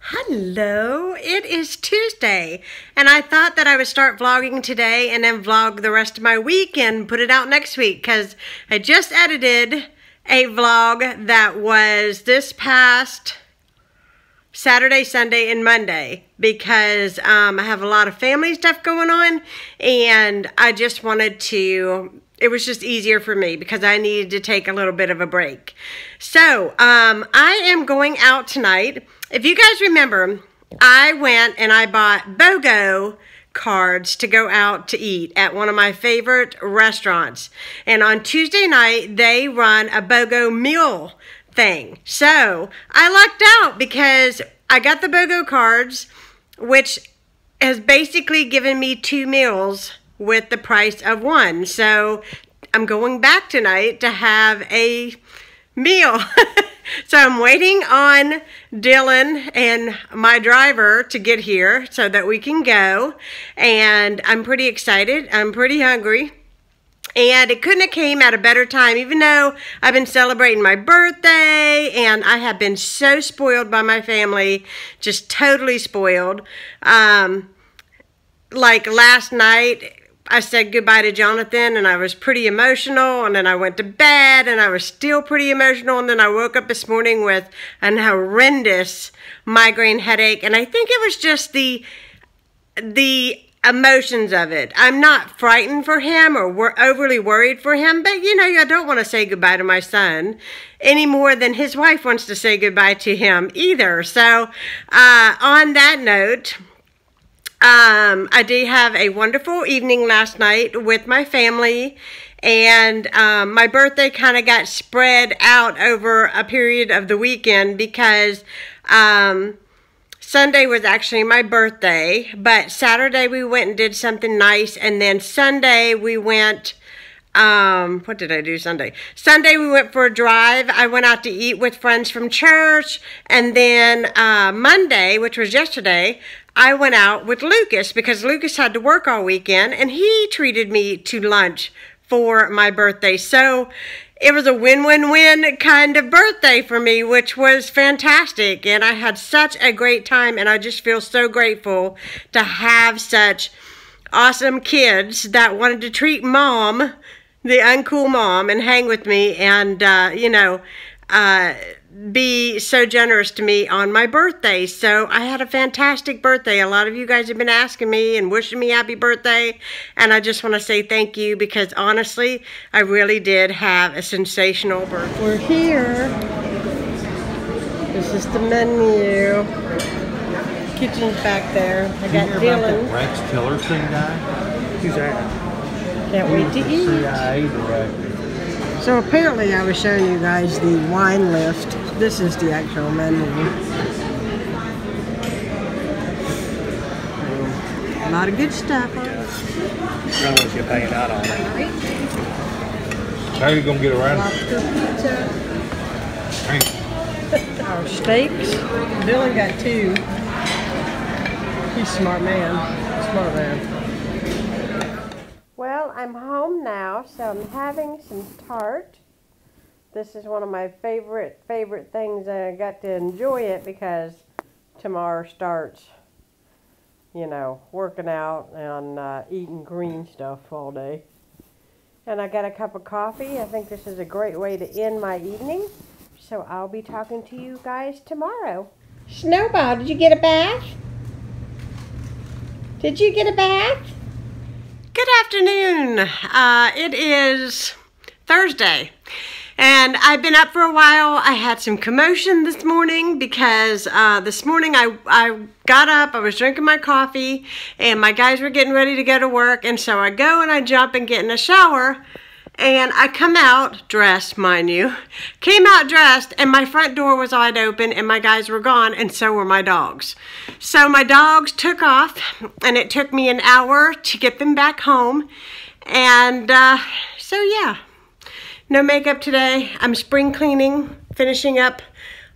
Hello, it is Tuesday, and I thought that I would start vlogging today and then vlog the rest of my week and put it out next week because I just edited a vlog that was this past Saturday, Sunday, and Monday because I have a lot of family stuff going on, and I just wanted to, it was just easier for me because I needed to take a little bit of a break. So, I am going out tonight. If you guys remember, I went and I bought BOGO cards to go out to eat at one of my favorite restaurants. And on Tuesday night, they run a BOGO meal thing. So, I lucked out because I got the BOGO cards, which has basically given me 2 meals with the price of 1. So I'm going back tonight to have a meal. So I'm waiting on Dylan and my driver to get here so that we can go. And I'm pretty excited. I'm pretty hungry. And it couldn't have came at a better time, even though I've been celebrating my birthday and I have been so spoiled by my family, just totally spoiled. Like last night, I said goodbye to Jonathan and I was pretty emotional, and then I went to bed and I was still pretty emotional, and then I woke up this morning with an horrendous migraine headache, and I think it was just the emotions of it. I'm not frightened for him or overly worried for him, but you know, I don't want to say goodbye to my son any more than his wife wants to say goodbye to him either. So on that note, I did have a wonderful evening last night with my family, and my birthday kind of got spread out over a period of the weekend because Sunday was actually my birthday, but Saturday we went and did something nice, and then Sunday we went, what did I do Sunday? Sunday we went for a drive. I went out to eat with friends from church, and then Monday, which was yesterday, I went out with Lucas because Lucas had to work all weekend, and he treated me to lunch for my birthday. So it was a win-win-win kind of birthday for me, which was fantastic. And I had such a great time, and I just feel so grateful to have such awesome kids that wanted to treat mom, the uncool mom, and hang with me and, you know, be so generous to me on my birthday. So I had a fantastic birthday. A lot of you guys have been asking me and wishing me happy birthday, and I just want to say thank you because honestly, I really did have a sensational birthday. We're here. This is the menu. Kitchen's back there. I got Dylan. Rex Tillerson guy? Who's that? Can't wait to eat. So apparently I was showing you guys the wine list. This is the actual menu. A lot of good stuff on it. Unless you're paying out on it. How are you going to get around? Lobster pizza. Our steaks. Dylan got 2. He's a smart man. Smart man. Well, I'm home now, so I'm having some tart. This is one of my favorite things, and I got to enjoy it because tomorrow starts, you know, working out and eating green stuff all day. And I got a cup of coffee. I think this is a great way to end my evening. So I'll be talking to you guys tomorrow. Snowball, did you get a bath? Did you get a bath? Good afternoon. It is Thursday, and I've been up for a while. I had some commotion this morning because this morning I got up, I was drinking my coffee, and my guys were getting ready to go to work, and so I go and I jump and get in the shower, and I come out dressed, mind you, came out dressed, and my front door was wide open, and my guys were gone, and so were my dogs. So my dogs took off, and it took me an hour to get them back home, and so yeah, no makeup today. I'm spring cleaning, finishing up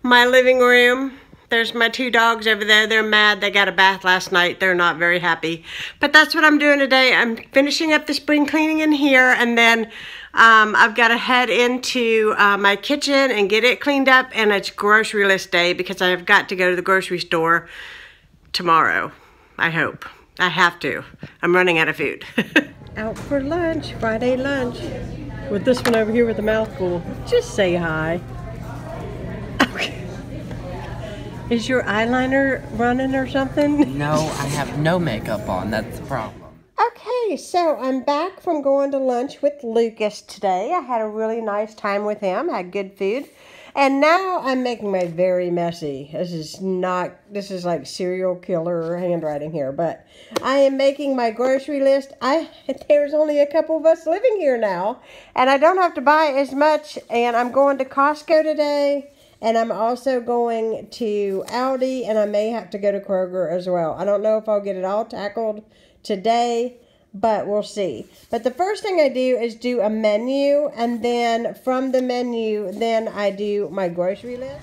my living room, There's my two dogs over there. They're mad. They got a bath last night. They're not very happy. But that's what I'm doing today. I'm finishing up the spring cleaning in here, and then I've got to head into my kitchen and get it cleaned up, and it's grocery list day because I've got to go to the grocery store tomorrow. I hope. I have to. I'm running out of food. Out for lunch, Friday lunch. With this one over here with a mouthful. Just say hi. Okay. Is your eyeliner running or something? No, I have no makeup on. That's the problem. Okay, so I'm back from going to lunch with Lucas today. I had a really nice time with him, had good food. And now I'm making my very messy. This is like serial killer handwriting here, but I am making my grocery list. There's only a couple of us living here now, and I don't have to buy as much, and I'm going to Costco today. And I'm also going to Aldi, and I may have to go to Kroger as well. I don't know if I'll get it all tackled today, but we'll see. But the first thing I do is do a menu, and then from the menu, then I do my grocery list.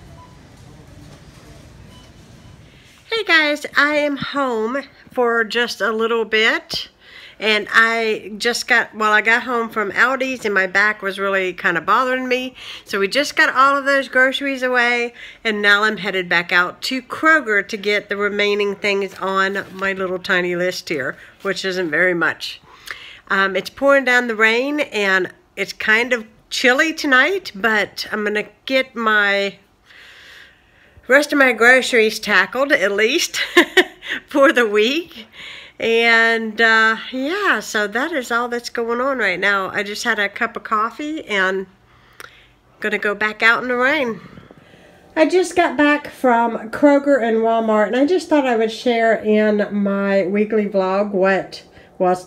Hey guys, I am home for just a little bit. And I got home from Aldi's and my back was really kind of bothering me. So we just got all of those groceries away, and now I'm headed back out to Kroger to get the remaining things on my little tiny list here, which isn't very much. It's pouring down the rain and it's kind of chilly tonight, but I'm going to get my rest of my groceries tackled at least for the week. And yeah, so that is all that's going on right now. I just had a cup of coffee and gonna go back out in the rain. I just got back from Kroger and Walmart, and I just thought I would share in my weekly vlog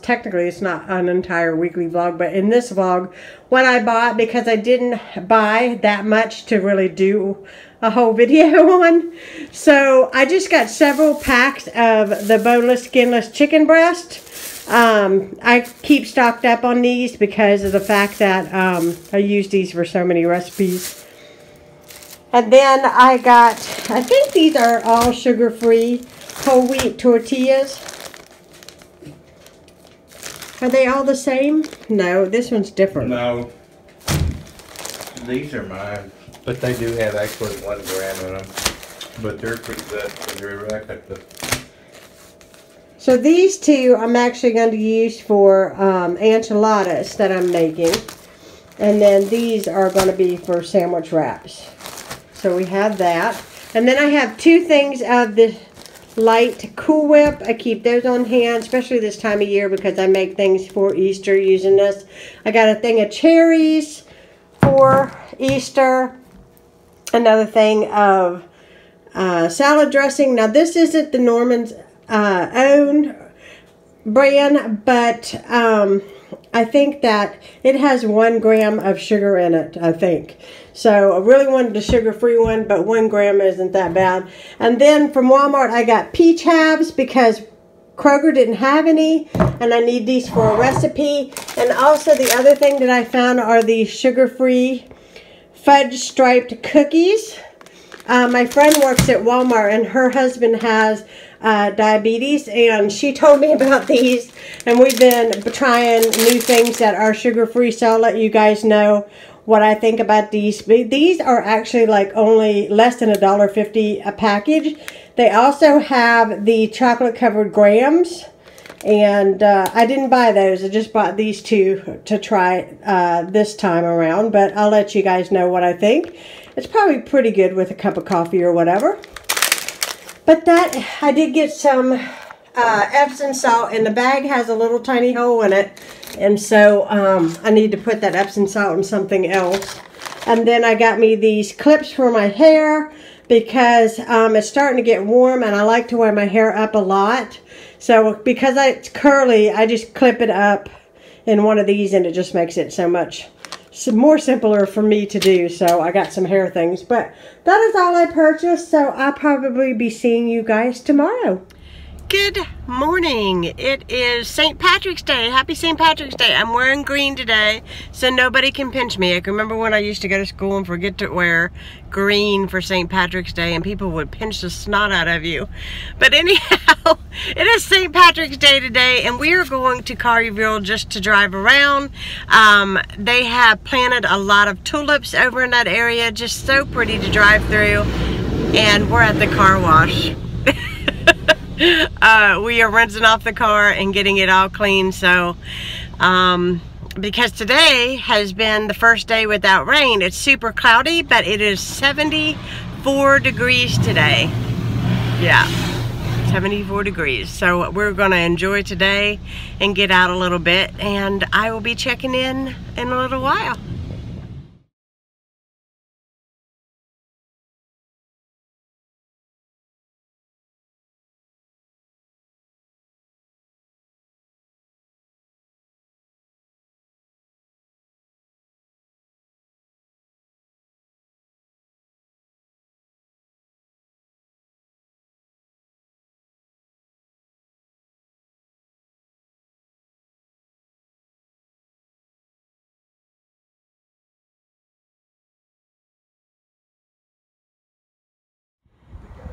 technically it's not an entire weekly vlog, but in this vlog, what I bought, because I didn't buy that much to really do a whole video on. So I just got several packs of the boneless, skinless chicken breast. I keep stocked up on these because of the fact that I use these for so many recipes. And then I think these are all sugar-free whole wheat tortillas. Are they all the same? No, this one's different. No. These are mine. But they do have actually 1 gram in them. But they're pretty good. So these two I'm actually going to use for enchiladas that I'm making. And then these are going to be for sandwich wraps. So we have that. And then I have 2 things of the light Cool Whip. I keep those on hand, especially this time of year because I make things for Easter using this. I got a thing of cherries for Easter. Another thing of salad dressing. Now this isn't the Norman's own brand, but I think that it has 1 gram of sugar in it, I think. So I really wanted the sugar-free one, but 1 gram isn't that bad. And then from Walmart, I got peach halves because Kroger didn't have any, and I need these for a recipe. And also the other thing that I found are the sugar-free fudge striped cookies. My friend works at Walmart, and her husband has diabetes, and she told me about these, and we've been trying new things that are sugar-free, so I'll let you guys know what I think about these. These are actually like only less than $1.50 a package. They also have the chocolate covered grams, and I didn't buy those. I just bought these 2 to try this time around, but I'll let you guys know what I think. It's probably pretty good with a cup of coffee or whatever. But I did get some Epsom salt, and the bag has a little tiny hole in it, and so I need to put that Epsom salt in something else. And then I got me these clips for my hair because it's starting to get warm, and I like to wear my hair up a lot. So because it's curly, I just clip it up in one of these, and it just makes it so much more simpler for me to do. So I got some hair things, but that is all I purchased. So I'll probably be seeing you guys tomorrow. Good morning. It is St. Patrick's Day. Happy St. Patrick's Day. I'm wearing green today so nobody can pinch me. I can remember when I used to go to school and forget to wear green for St. Patrick's Day and people would pinch the snot out of you. But anyhow, it is St. Patrick's Day today and we are going to Collierville just to drive around. They have planted a lot of tulips over in that area. Just so pretty to drive through. And we're at the car wash. We are rinsing off the car and getting it all clean. So because today has been the first day without rain. It's super cloudy, but it is 74 degrees today. Yeah, 74 degrees. So we're gonna enjoy today and get out a little bit, and I will be checking in a little while.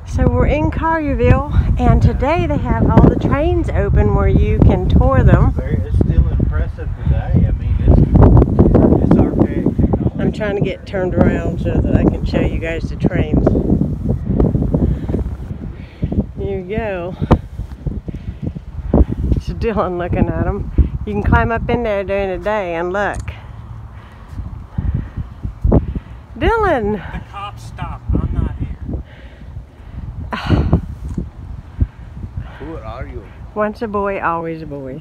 So we're in Collierville, and today they have all the trains open where you can tour them. It's still impressive today. I mean, it's archaic technology. I'm trying to get turned around so that I can show you guys the trains. Here you go. It's Dylan looking at them. You can climb up in there during the day and look. Dylan! The cops stopped. I'm not here. Who are you? Once a boy, always a boy.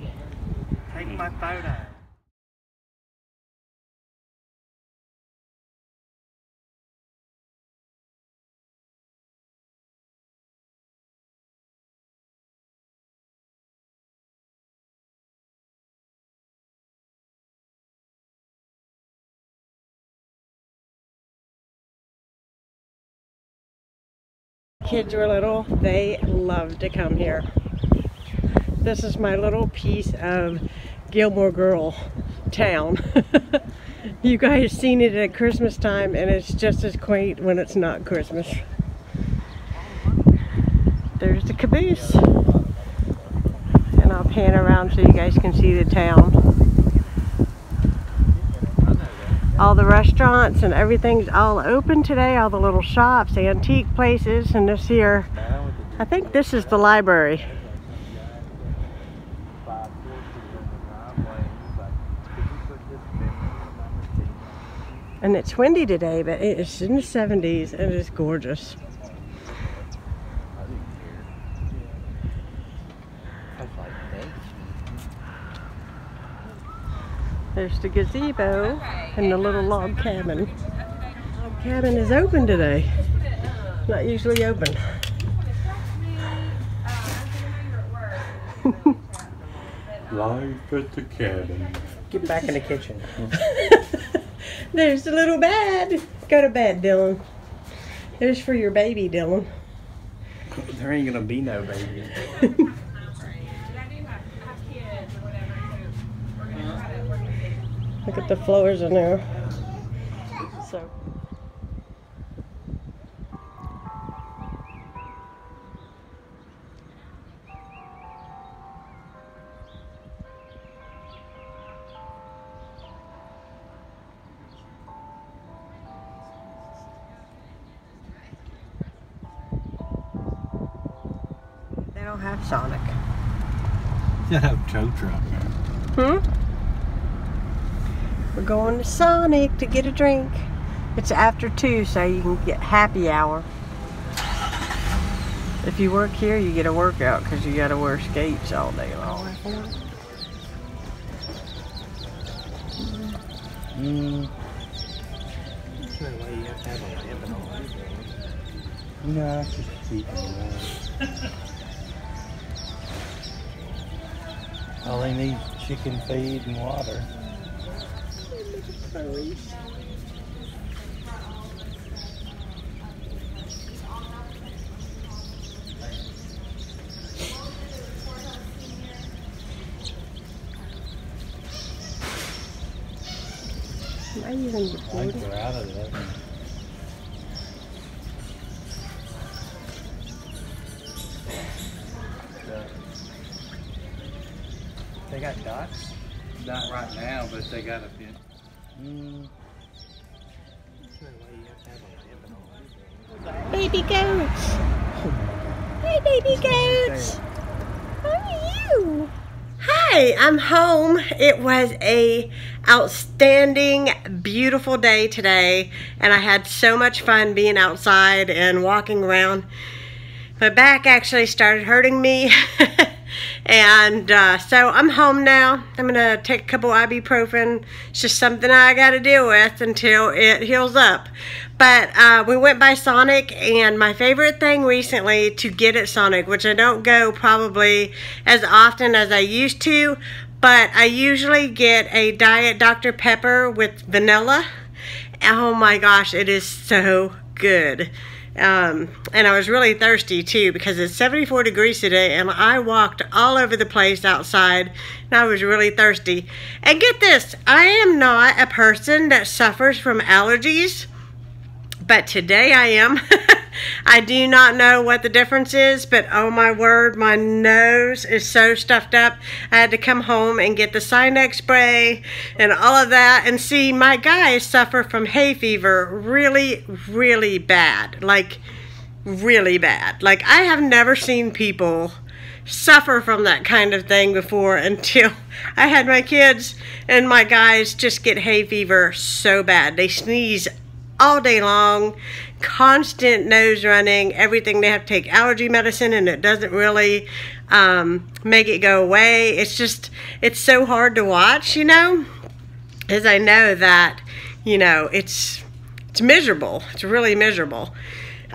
Take my photo. Kids were little, they loved to come here. This is my little piece of Gilmore Girl town. You guys seen it at Christmas time and it's just as quaint when it's not Christmas. There's the caboose. And I'll pan around so you guys can see the town. All the restaurants and everything's all open today, all the little shops, antique places, and this here, I think this is the library. And it's windy today, but it's in the 70s and it's gorgeous. There's the gazebo and the little log cabin. Log cabin is open today. Not usually open. Life at the cabin. Get back in the kitchen. There's the little bed. Go to bed, Dylan. There's for your baby, Dylan. There ain't gonna be no baby. Look at the floors in there. So. They don't have Sonic. You have tow truck. We're going to Sonic to get a drink. It's after 2, so you can get happy hour. If you work here, you get a workout because you got to wear skates all day long. There's no way you have to have a lamp and all that. No, it's just cheap. All they need is chicken feed and water. even I think they're out of that. They got ducks? Not right now, but they got a bit. Baby goats. Hi, baby goats. How are you? Hi, I'm home. It was a outstanding, beautiful day today, and I had so much fun being outside and walking around. My back actually started hurting me. And so I'm home now. I'm gonna take a couple ibuprofen. It's just something I gotta deal with until it heals up. But we went by Sonic, and my favorite thing recently to get at Sonic, which I don't go probably as often as I used to, but I usually get a Diet Dr. Pepper with vanilla. Oh my gosh, it is so good. And I was really thirsty too because it's 74 degrees today, and I walked all over the place outside, and I was really thirsty. And get this, I am not a person that suffers from allergies, but today I am. I do not know what the difference is, but oh my word, my nose is so stuffed up. I had to come home and get the Sinex spray and all of that. And see, my guys suffer from hay fever really, really bad. Like, really bad. Like, I have never seen people suffer from that kind of thing before until I had my kids, and my guys just get hay fever so bad. They sneeze all day long, constant nose running, everything. They have to take allergy medicine, and it doesn't really make it go away. It's just, it's so hard to watch, you know, as I know that, you know, it's miserable. It's really miserable.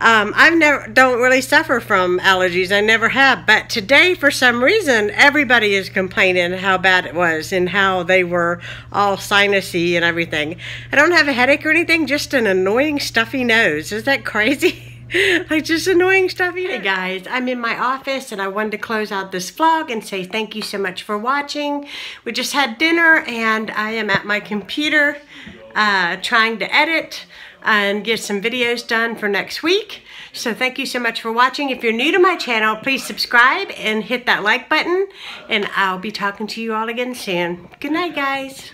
Don't really suffer from allergies. I never have. But today, for some reason, everybody is complaining how bad it was and how they were all sinusy and everything. I don't have a headache or anything, just an annoying stuffy nose. Is that crazy? Like, just annoying stuffy nose. Hey guys, I'm in my office, and I wanted to close out this vlog and say thank you so much for watching. We just had dinner, and I am at my computer trying to edit and get some videos done for next week. So thank you so much for watching. If you're new to my channel, please subscribe and hit that like button, and I'll be talking to you all again soon. Good night, guys.